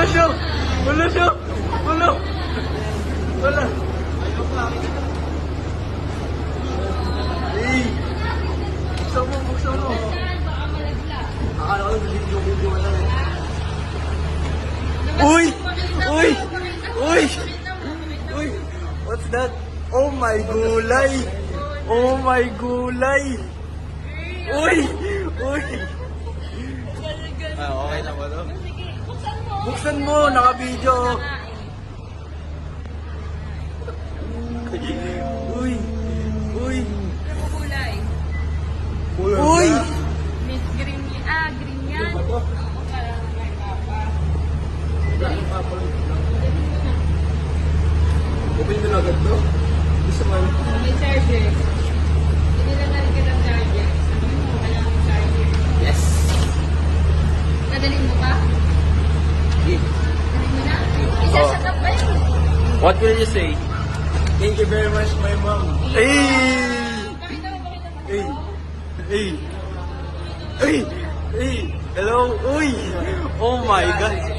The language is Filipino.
siya! Wala siya! Wala! Wala! Hey! Buksan mo, buksan mo! Akala ko video lang eh. Uy! Uy! Uy! Uy! What's that? Oh my gulay! Oh my gulay! Uy! Uy! Ah, okay na ba to? Buksan mo! Naka-video! Uy! Uy! Kulay. Uy! Miss green green yan. Open mo na agad to? Gusto mo? May charger. Hindi lang nalagyan ng charger. Sabi mo, wala akong charger. Yes! Nadalhin mo pa? Nadalhin mo na? Isa-shut up ba yun? What will you say? Thank you very much, my mom. Hey! Pakita mo, pakita mo. Hey! Hey! Hey! Hey! Hello! Uy! Oh my God!